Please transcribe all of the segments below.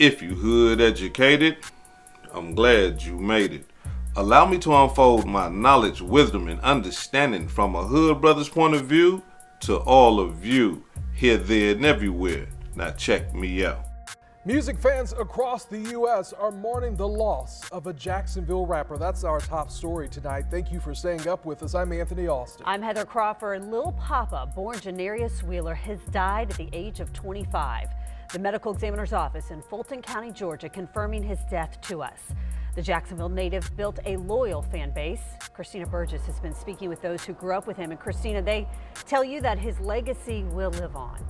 If you hood educated, I'm glad you made it. Allow me to unfold my knowledge, wisdom, and understanding from a hood brother's point of view to all of you, here, there, and everywhere. Now check me out. Music fans across the U.S. are mourning the loss of a Jacksonville rapper. That's our top story tonight. Thank you for staying up with us. I'm Anthony Austin. I'm Heather Crawford. Lil Papa, born Janarius Wheeler, has died at the age of 25. The medical examiner's office in Fulton County, Georgia, confirming his death to us. The Jacksonville native built a loyal fan base. Christina Burgess has been speaking with those who grew up with him. And Christina, they tell you that his legacy will live on.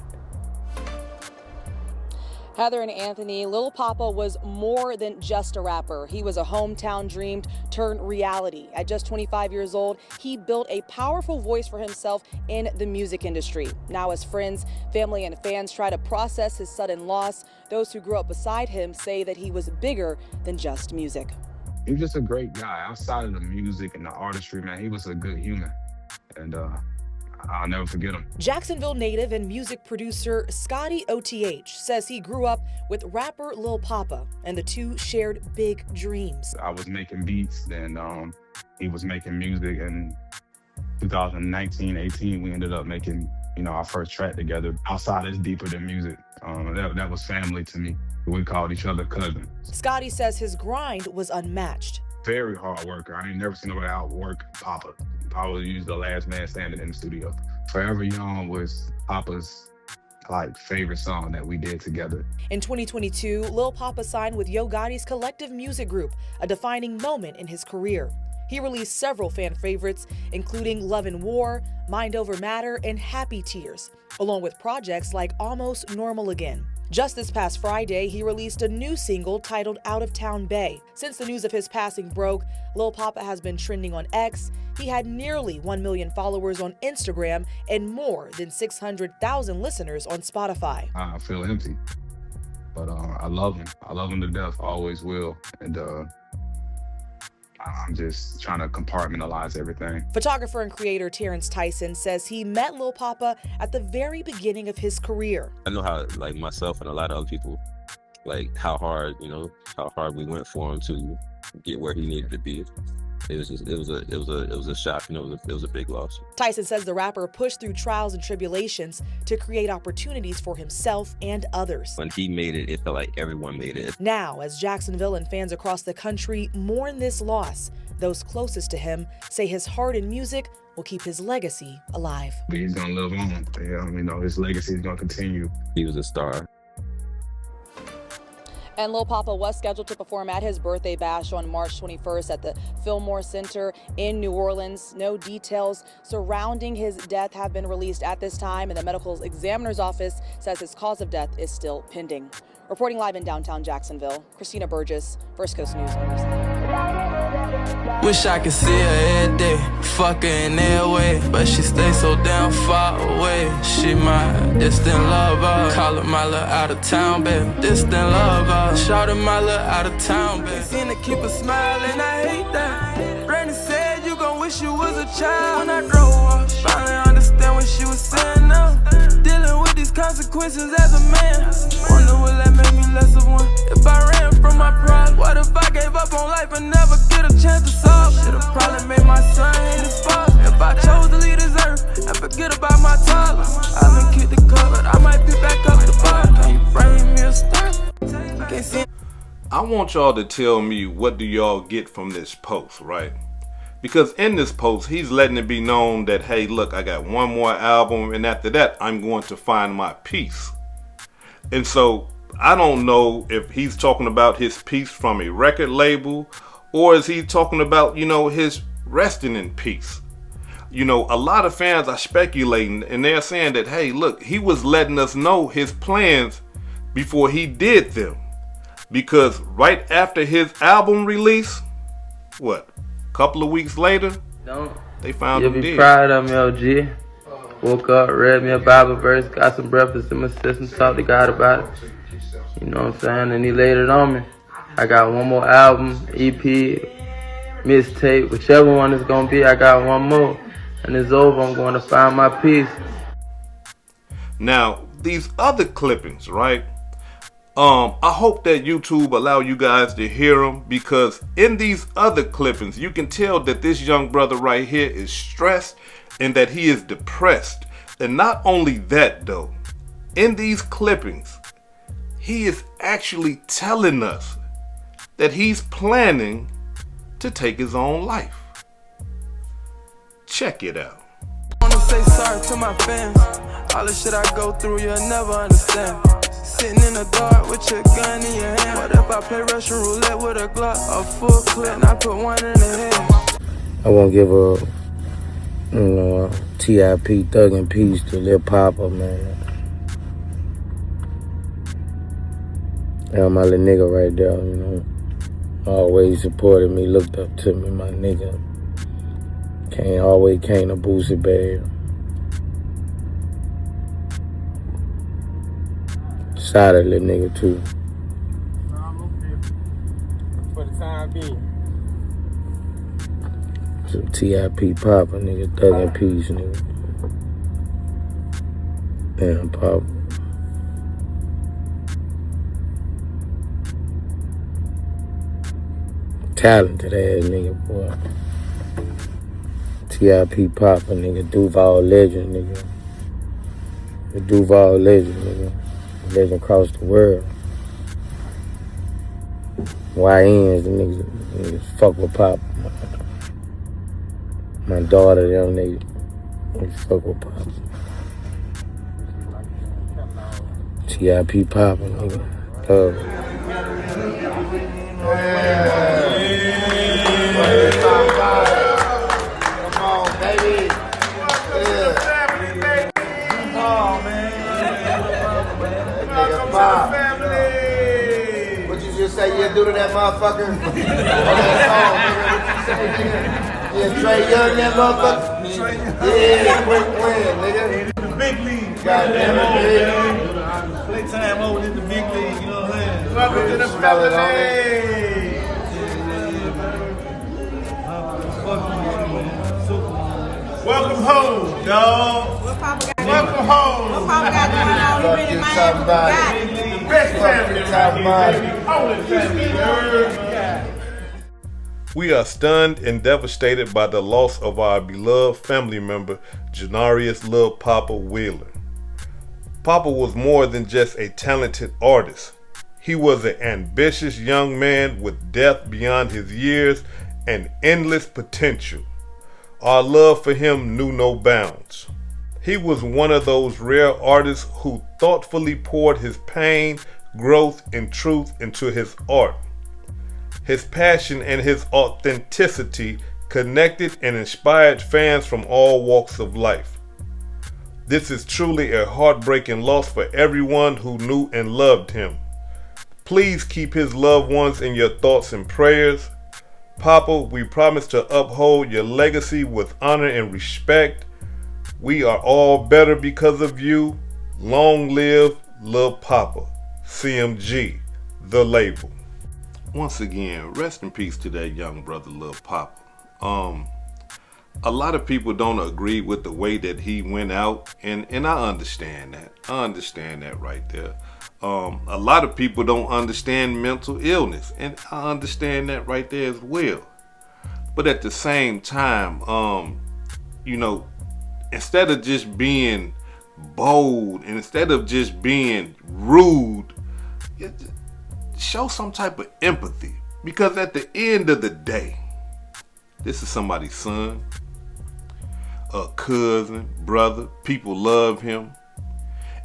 Heather and Anthony, Lil Papa was more than just a rapper. He was a hometown dream turned reality. At just 25 years old, he built a powerful voice for himself in the music industry. Now, as friends, family, and fans try to process his sudden loss, those who grew up beside him say that he was bigger than just music. He was just a great guy. Outside of the music and the artistry, man, he was a good human. And I'll never forget him. Jacksonville native and music producer Scotty OTH says he grew up with rapper Lil Papa, and the two shared big dreams. I was making beats, then he was making music. In 2019, 18, we ended up making, our first track together. Outside is deeper than music. That was family to me. We called each other cousins. Scotty says his grind was unmatched. Very hard worker. I ain't never seen nobody outwork Papa. Papa was the last man standing in the studio. Forever Young was Papa's favorite song that we did together. In 2022, Lil Papa signed with Yo Gotti's collective music group, a defining moment in his career. He released several fan favorites, including Love and War, Mind Over Matter, and Happy Tears, along with projects like Almost Normal Again. Just this past Friday, he released a new single titled Out of Town Bay. Since the news of his passing broke, Lil Papa has been trending on X. He had nearly 1 million followers on Instagram and more than 600,000 listeners on Spotify. I feel empty, but I love him. I love him to death, always will. And I'm just trying to compartmentalize everything. Photographer and creator Terrence Tyson says he met Lil Papa at the very beginning of his career. I know how, myself and a lot of other people, how hard we went for him to get where he needed to be. It was a shock, and it was a big loss. Tyson says the rapper pushed through trials and tribulations to create opportunities for himself and others. When he made it, it felt like everyone made it. Now, as Jacksonville and fans across the country mourn this loss, those closest to him say his heart and music will keep his legacy alive. He's gonna live on. His legacy is gonna continue. He was a star. And Lil Papa was scheduled to perform at his birthday bash on March 21st at the Fillmore Center in New Orleans. No details surrounding his death have been released at this time, and the medical examiner's office says his cause of death is still pending. Reporting live in downtown Jacksonville, Christina Burgess, First Coast News. Wish I could see her every day, fuck her in every way, but she stays so damn far away. She my distant lover, call her my little out of town baby, distant lover, shout her my little out of town baby. Seem to keep her smiling, I hate that. Brandon said you gon' wish you was a child. When I drove up, finally understand what she was saying now. Dealing with these consequences as a man. Wonder will that make me less of one? If I ran from my pride, what if I gave up on life and never get a chance to solve? Should've probably made my son hate his father. If I chose to leave this earth and forget about my toddler, I done kicked the cupboard, I might pick back up the bar. Can you bring me a star? Can't see. I want y'all to tell me, what do y'all get from this post, right? Because in this post, he's letting it be known that, hey, look, I got one more album, and after that, I'm going to find my peace. And so, I don't know if he's talking about his peace from a record label, or is he talking about, his resting in peace? A lot of fans are speculating, and they're saying that, hey, look, he was letting us know his plans before he did them. Because right after his album release, couple of weeks later, they found him dead. You'll be proud of me, OG. Woke up, read me a Bible verse, got some breakfast in my system, talked to God about it. You know what I'm saying? And he laid it on me. I got one more album, EP, mixtape, whichever one it's gonna be, I got one more. And it's over, I'm going to find my peace. Now, these other clippings, right? I hope that YouTube allow you guys to hear him, because in these other clippings, you can tell that this young brother right here is stressed and that he is depressed. And not only that though, in these clippings, he is actually telling us that he's planning to take his own life. Check it out. I wanna say sorry to my fans. All the shit I go through, you'll never understand. Sitting in the dark with your gun in your hand. What if I play Russian roulette with a Glock, a full clip, and I put one in the head? I want to give a TIP Thug and Peace to Lil Papa, man. Yeah, my little nigga right there, you know. Always supported me, looked up to me, my nigga. Always came to Boosie Bag. Solid little nigga too. For the time being. So TIP Papa, nigga, Thug and Peace, nigga. Damn, Papa. Talented ass nigga, boy. TIP Papa, nigga, Duval legend, nigga. The Duval legend, nigga. Legend across the world. YNs, the niggas fuck with Papa. My daughter, them niggas fuck with Papa. TIP Papa, nigga. Thug. What you just say you do to that motherfucker? On that song, nigga. What you say, nigga? Yeah, Trey Young, that motherfucker? Yeah, quick win, nigga. The big league. Goddamn it, nigga. Play time over in the big league, you know what I'm saying? Welcome to the family. Welcome home, dog. What Papa got Welcome home. What Papa got going on? He been in Miami. Got it. The best family, only family. We are stunned and devastated by the loss of our beloved family member, Janarius Lil Papa Wheeler. Papa was more than just a talented artist. He was an ambitious young man with depth beyond his years and endless potential. Our love for him knew no bounds. He was one of those rare artists who thoughtfully poured his pain, growth, and truth into his art. His passion and his authenticity connected and inspired fans from all walks of life. This is truly a heartbreaking loss for everyone who knew and loved him. Please keep his loved ones in your thoughts and prayers. Papa, we promise to uphold your legacy with honor and respect. We are all better because of you. Long live Lil Papa, CMG, the label. Once again, rest in peace to that young brother Lil Papa. A lot of people don't agree with the way that he went out, and I understand that. I understand that right there. A lot of people don't understand mental illness, and I understand that right there as well. But at the same time, you know, instead of just being bold and instead of just being rude, show some type of empathy. Because at the end of the day, this is somebody's son, a cousin, brother. People love him.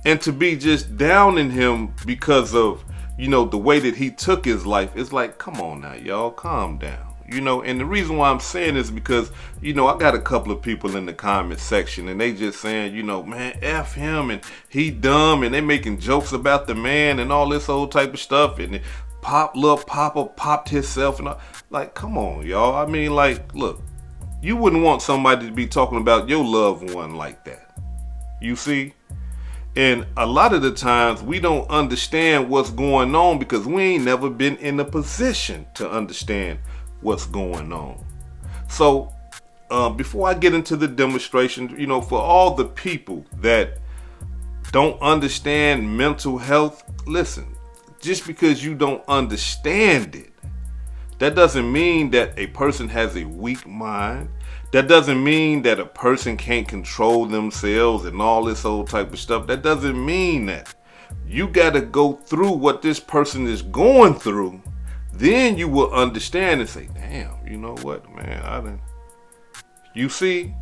And to be just downing him because of, you know, the way that he took his life, it's like, come on now, y'all, calm down. You know, and the reason why I'm saying this is because, you know, I got a couple of people in the comment section and they just saying, you know, man, F him and he dumb, and they making jokes about the man and all this old type of stuff, and Lil Papa popped himself and all. Like, come on, y'all. I mean, like, look, you wouldn't want somebody to be talking about your loved one like that. You see? And a lot of the times we don't understand what's going on because we ain't never been in a position to understand what's going on. So before I get into the demonstration, you know, for all the people that don't understand mental health, listen, just because you don't understand it, that doesn't mean that a person has a weak mind. That doesn't mean that a person can't control themselves and all this old type of stuff. That doesn't mean that. You got to go through what this person is going through. Then you will understand and say, damn, you know what, man, I didn't. You see?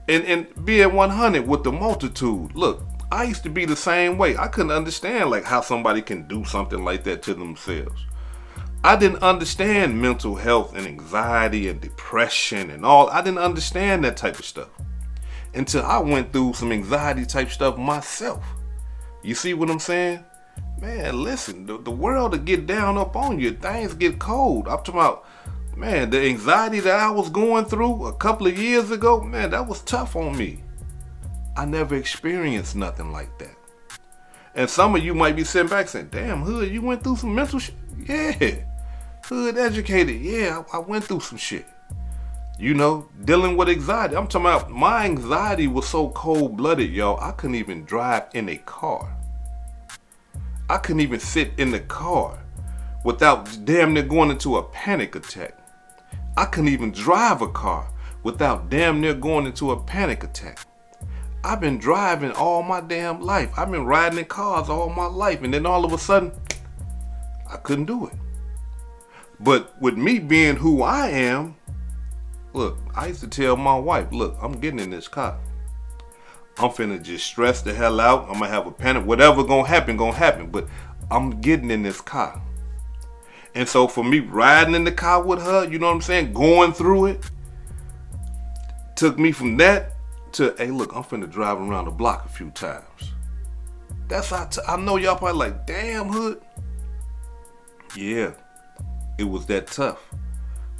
And being 100 with the multitude. Look, I used to be the same way. I couldn't understand like how somebody can do something like that to themselves. I didn't understand mental health and anxiety and depression and all. I didn't understand that type of stuff until I went through some anxiety type stuff myself. You see what I'm saying? Man, listen, the world will get down up on you. Things get cold. I'm talking about, man, the anxiety that I was going through a couple of years ago, man, that was tough on me. I never experienced nothing like that. And some of you might be sitting back saying, damn, Hood, you went through some mental shit? Yeah. Hood educated. Yeah, I went through some shit. You know, dealing with anxiety. I'm talking about my anxiety was so cold-blooded, y'all, I couldn't even drive in a car. I couldn't even sit in the car without damn near going into a panic attack. I couldn't even drive a car without damn near going into a panic attack. I've been driving all my damn life. I've been riding in cars all my life. And then all of a sudden, I couldn't do it. But with me being who I am, look, I used to tell my wife, look, I'm getting in this car. I'm finna just stress the hell out. I'm gonna have a panic. Whatever gonna happen. But I'm getting in this car. And so for me riding in the car with her, you know what I'm saying, going through it, took me from that to, hey, look, I'm finna drive around the block a few times. That's how I know y'all probably like, damn, Hood. Yeah, it was that tough.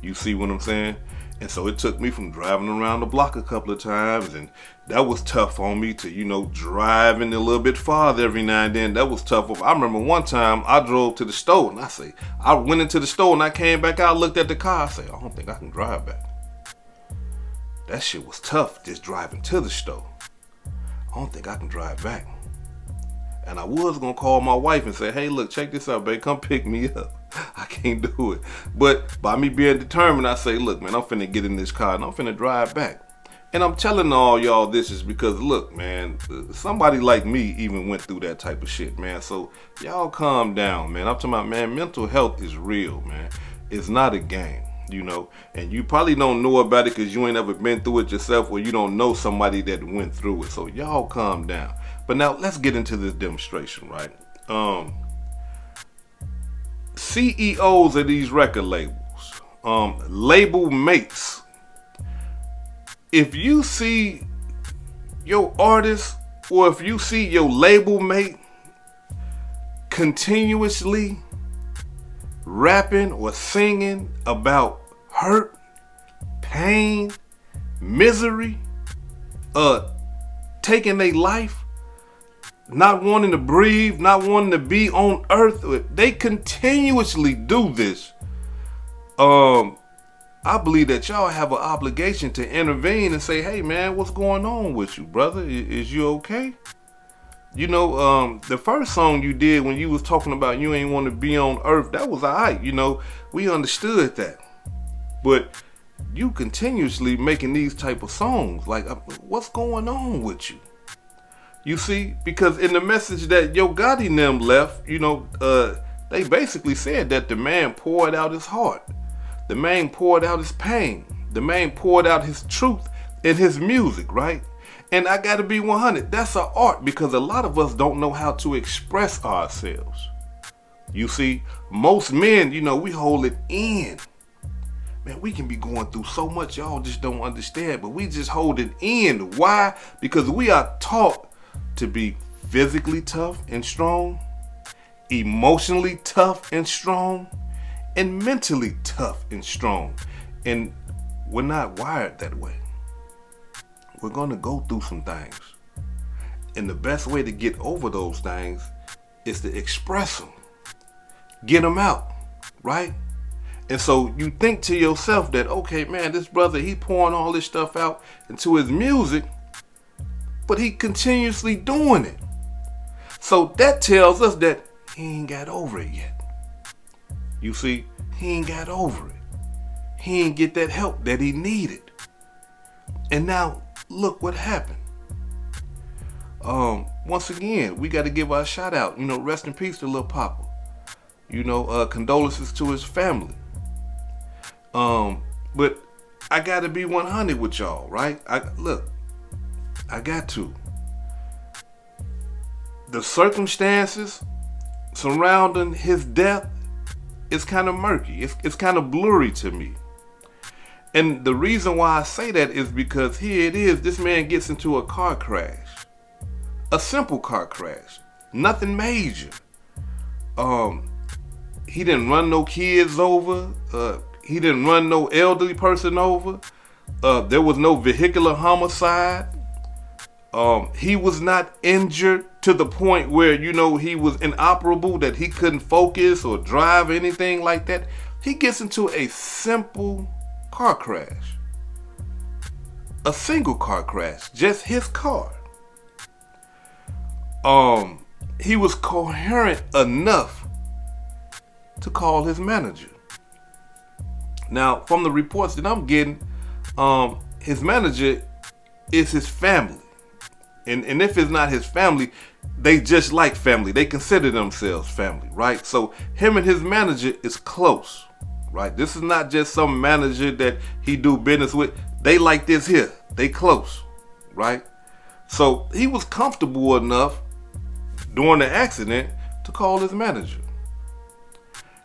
You see what I'm saying? And so it took me from driving around the block a couple of times, and that was tough on me to, you know, driving a little bit farther every now and then. That was tough. I remember one time I drove to the store, and I went into the store and I came back out, looked at the car, I say, I don't think I can drive back. That shit was tough, just driving to the store. I don't think I can drive back. And I was gonna call my wife and say, hey, look, check this out, babe, come pick me up. I can't do it. But by me being determined, I say, look, man, I'm finna get in this car and I'm finna drive back. And I'm telling all y'all this is because, look, man, somebody like me even went through that type of shit, man. So y'all calm down, man. I'm talking about, man, mental health is real, man. It's not a game, you know. And you probably don't know about it because you ain't ever been through it yourself, or you don't know somebody that went through it. So y'all calm down. But now let's get into this demonstration, right? CEOs of these record labels, label mates. If you see your artist or if you see your label mate continuously rapping or singing about hurt, pain, misery, taking their life, not wanting to breathe, not wanting to be on earth, they continuously do this. I believe that y'all have an obligation to intervene and say, hey man, what's going on with you, brother? Is you okay? You know, the first song you did when you was talking about you ain't want to be on earth, that was alright, you know, we understood that. But you continuously making these type of songs, like what's going on with you? You see, because in the message that Yo Gotti and them left, you know, they basically said that the man poured out his heart. The man poured out his pain. The man poured out his truth in his music, right? And I gotta be 100. That's an art because a lot of us don't know how to express ourselves. You see, most men, you know, we hold it in. Man, we can be going through so much y'all just don't understand, but we just hold it in. Why? Because we are taught to be physically tough and strong, emotionally tough and strong, and mentally tough and strong. And we're not wired that way. We're gonna go through some things. And the best way to get over those things is to express them. Get them out, right? And so you think to yourself that, okay, man, this brother, he pouring all this stuff out into his music, but he continuously doing it. So that tells us that he ain't got over it yet. You see, he ain't got over it. He ain't get that help that he needed. And now, look what happened. Once again, we got to give our shout out. Rest in peace to Lil Papa. Condolences to his family. But I got to be 100 with y'all, right? I got to. The circumstances surrounding his death is kind of murky. It's kind of blurry to me. And the reason why I say that is because here it is. This man gets into a car crash. A simple car crash. Nothing major. He didn't run no kids over. He didn't run no elderly person over. There was no vehicular homicide. He was not injured to the point where, he was inoperable, that he couldn't focus or drive or anything like that. He gets into a simple car crash. A single car crash. Just his car. He was coherent enough to call his manager. Now, from the reports that I'm getting, his manager is his family. And if it's not his family, they just like family. They consider themselves family, right? So him and his manager is close, right? This is not just some manager that he do business with. They like this here. They close, right? So he was comfortable enough during the accident to call his manager.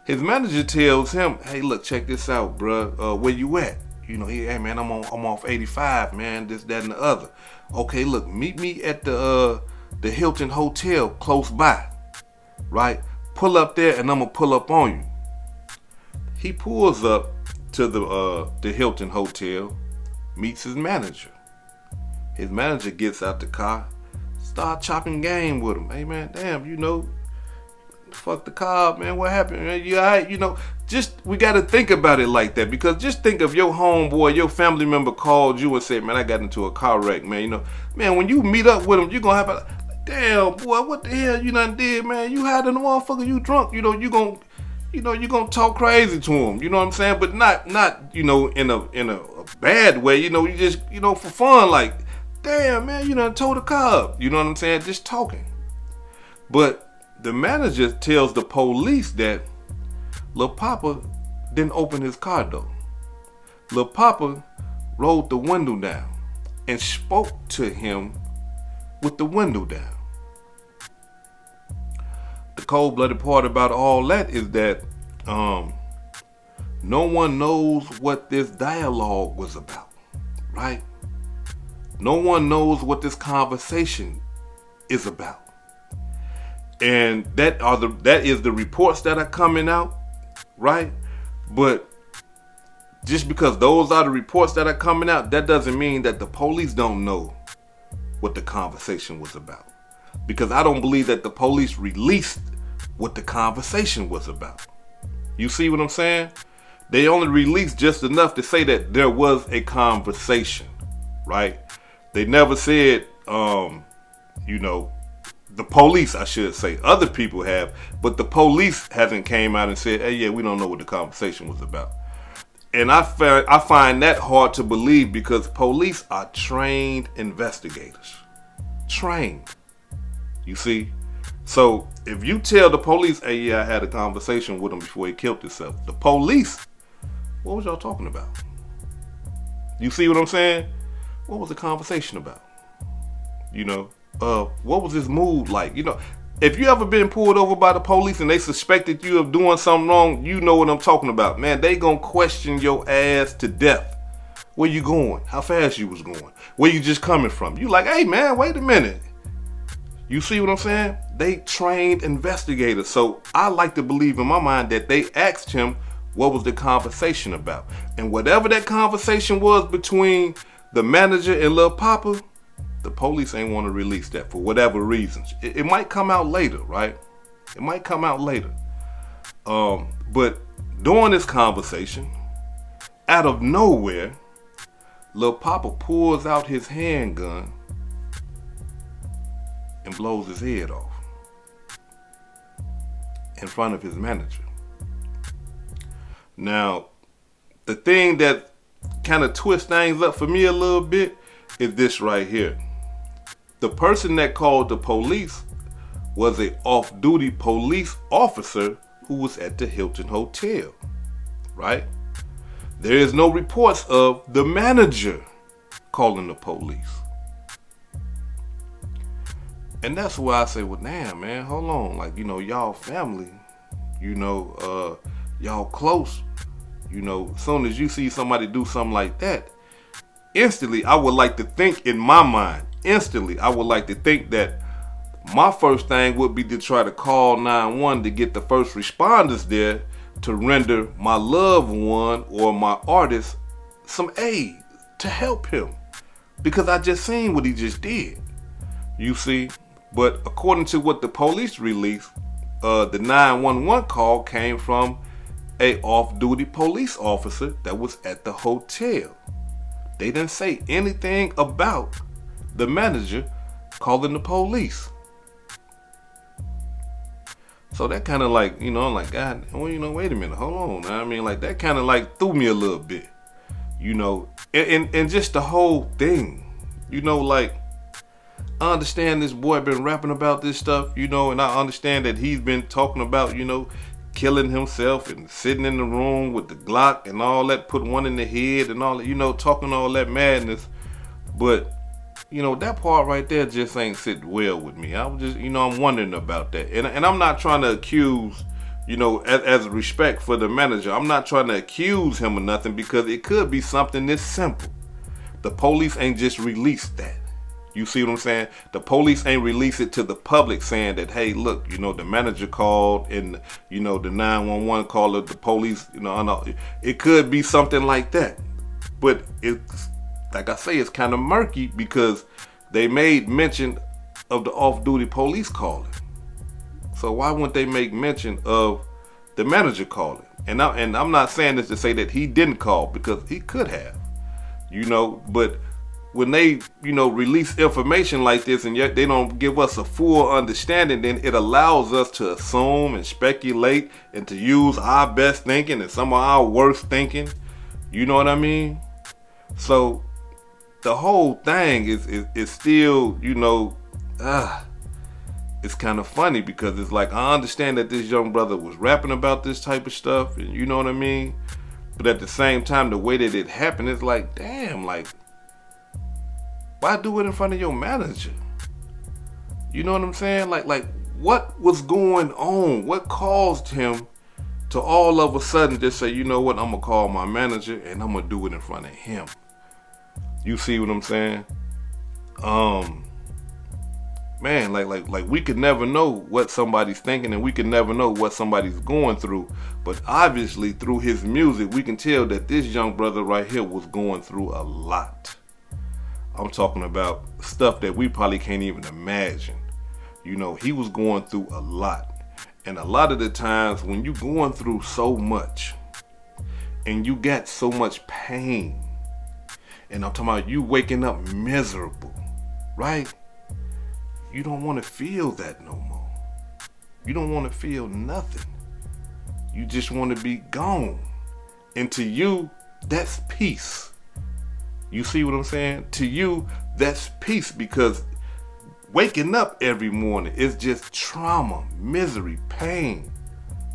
His manager tells him, "Hey, look, check this out, bruh. Where you at? Hey man, I'm off 85, man. This, that, and the other. Okay, look, meet me at the Hilton Hotel close by, right? Pull up there, and I'm gonna pull up on you." He pulls up to the Hilton Hotel, meets his manager. His manager gets out the car, start chopping game with him. Hey man, damn, fuck the car, man. What happened? Man? You all right? Just we got to think about it like that, because just think of your homeboy, your family member called you and said, "Man, I got into a car wreck, man." Man, when you meet up with him, you're gonna have a damn boy. What the hell you done did, man? You had in the motherfucker. You drunk? You gonna talk crazy to him. You know what I'm saying? But not in a bad way. You just for fun, like, damn man, you done towed the car up. You know what I'm saying? Just talking. But the manager tells the police that Lil Papa didn't open his car door. Lil Papa rolled the window down and spoke to him with the window down. The cold-blooded part about all that is that no one knows what this dialogue was about, right? No one knows what this conversation is about. And that is the reports that are coming out, right? But just because those are the reports that are coming out, that doesn't mean that the police don't know what the conversation was about. Because I don't believe that the police released what the conversation was about. You see what I'm saying? They only released just enough to say that there was a conversation, right? They never said, the police, I should say. Other people have, but the police hasn't came out and said, "Hey, yeah, we don't know what the conversation was about." And I find that hard to believe, because police are trained investigators. Trained. You see? So if you tell the police, "Hey, yeah, I had a conversation with him before he killed himself," the police, what was y'all talking about? You see what I'm saying? What was the conversation about? What was his mood like? If you ever been pulled over by the police and they suspected you of doing something wrong, you know what I'm talking about. Man, they gonna question your ass to death. Where you going? How fast you was going? Where you just coming from? You like, "Hey man, wait a minute." You see what I'm saying? They trained investigators. So I like to believe in my mind that they asked him what was the conversation about. And whatever that conversation was between the manager and Lil Papa, the police ain't want to release that for whatever reasons. It might come out later, right? It might come out later. But during this conversation, out of nowhere, Lil Papa pulls out his handgun and blows his head off. in front of his manager. Now, the thing that kind of twists things up for me a little bit is this right here. The person that called the police was a off-duty police officer who was at the Hilton Hotel, right? There is no reports of the manager calling the police. And that's why I say, well, damn, man, hold on. Like, y'all family, y'all close. As soon as you see somebody do something like that, instantly, I would like to think in my mind, I would like to think that my first thing would be to try to call 911 to get the first responders there to render my loved one or my artist some aid to help him. Because I just seen what he just did. You see? But according to what the police released, the 911 call came from a off-duty police officer that was at the hotel. They didn't say anything about the manager calling the police. So that kind of like, I'm like, God, well, wait a minute, hold on. I mean, like, that kind of like threw me a little bit, and just the whole thing, like, I understand this boy been rapping about this stuff, and I understand that he's been talking about, killing himself and sitting in the room with the Glock and all that, put one in the head and all that, talking all that madness. But, that part right there just ain't sit well with me. I was just, I'm wondering about that. And I'm not trying to accuse, as a respect for the manager, I'm not trying to accuse him of nothing, because it could be something this simple. The police ain't just released that. You see what I'm saying? The police ain't release it to the public saying that, hey, look, the manager called and, the 911 called the police, it could be something like that. But it's, like I say, it's kind of murky because they made mention of the off-duty police calling. So why wouldn't they make mention of the manager calling? And I'm not saying this to say that he didn't call, because he could have, but when they, release information like this and yet they don't give us a full understanding, then it allows us to assume and speculate and to use our best thinking and some of our worst thinking. You know what I mean? So the whole thing is still, it's kind of funny, because it's like, I understand that this young brother was rapping about this type of stuff, and you know what I mean? But at the same time, the way that it happened, it's like, damn, like, why do it in front of your manager? You know what I'm saying? Like what was going on? What caused him to all of a sudden just say, you know what, I'm gonna call my manager and I'm gonna do it in front of him? You see what I'm saying? Man, like we could never know what somebody's thinking, and we could never know what somebody's going through. But obviously through his music, we can tell that this young brother right here was going through a lot. I'm talking about stuff that we probably can't even imagine. He was going through a lot. And a lot of the times when you're going through so much and you got so much pain, and I'm talking about you waking up miserable, right? You don't want to feel that no more. You don't want to feel nothing. You just want to be gone. And to you, that's peace. You see what I'm saying? To you, that's peace, because waking up every morning is just trauma, misery, pain.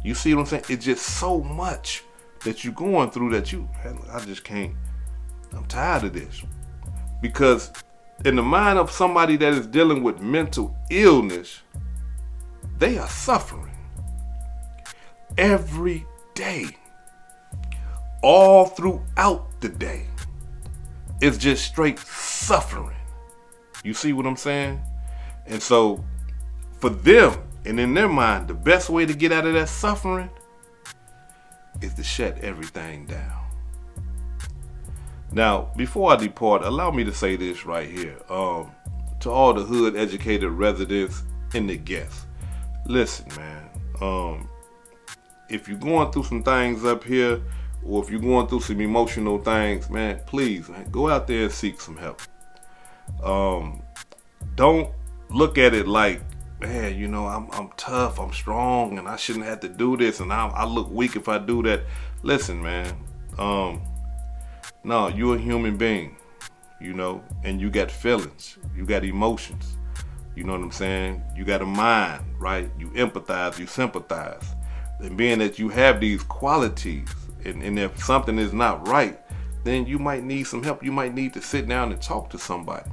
You see what I'm saying? It's just so much that you're going through that I just can't. I'm tired of this. Because in the mind of somebody that is dealing with mental illness, they are suffering every day, all throughout the day. It's just straight suffering. You see what I'm saying? And so for them, and in their mind, the best way to get out of that suffering is to shut everything down. Now, before I depart, allow me to say this right here. To all the hood educated residents and the guests. Listen, man. If you're going through some things up here, or if you're going through some emotional things, man, please, man, go out there and seek some help. Don't look at it like man, you know, I'm tough, I'm strong, and I shouldn't have to do this, and I look weak if I do that. Listen, man, no, you're a human being, you know, and you got feelings, you got emotions, you know what I'm saying? You got a mind, right? You empathize, you sympathize. And being that you have these qualities, and if something is not right, then you might need some help. You might need to sit down and talk to somebody.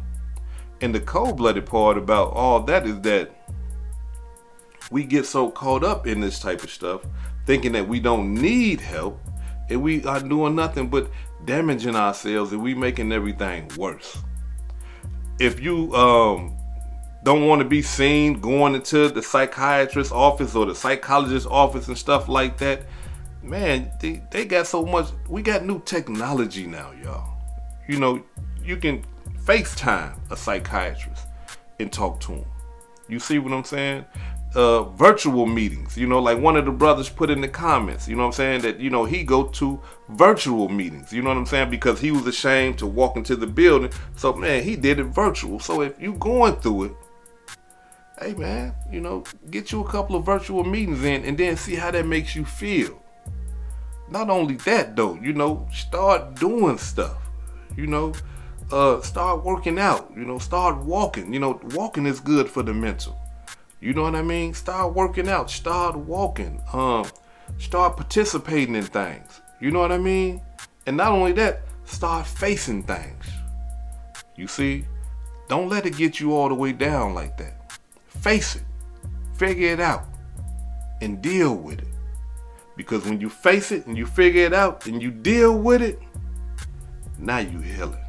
And the cold-blooded part about all that is that we get so caught up in this type of stuff, thinking that we don't need help, and we are doing nothing but damaging ourselves, and we making everything worse. If you don't want to be seen going into the psychiatrist's office or the psychologist's office and stuff like that, man, they got so much. We got new technology now, y'all. You know, you can FaceTime a psychiatrist and talk to him. You see what I'm saying? Virtual meetings, you know, like one of the brothers put in the comments, you know what I'm saying, that, you know, he go to virtual meetings, you know what I'm saying, because he was ashamed to walk into the building. So, man, he did it virtual. So if you going through it, hey, man, you know, get you a couple of virtual meetings in and then see how that makes you feel. Not only that, though, you know, start doing stuff, you know, start working out, you know, start walking. You know, walking is good for the mental. You know what I mean? Start working out, start walking, start participating in things. You know what I mean? And not only that, start facing things. You see? Don't let it get you all the way down like that. Face it, figure it out, and deal with it. Because when you face it and you figure it out and you deal with it, now you healing.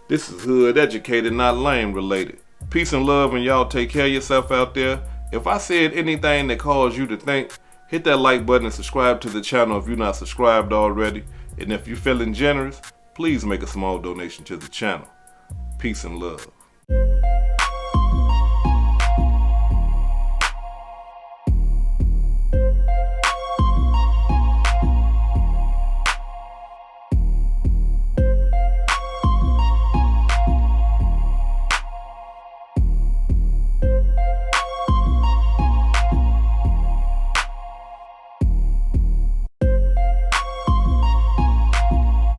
This is Hood Educated, not Lame Related. Peace and love, and y'all take care of yourself out there. If I said anything that caused you to think, hit that like button and subscribe to the channel if you're not subscribed already. And if you're feeling generous, please make a small donation to the channel. Peace and love.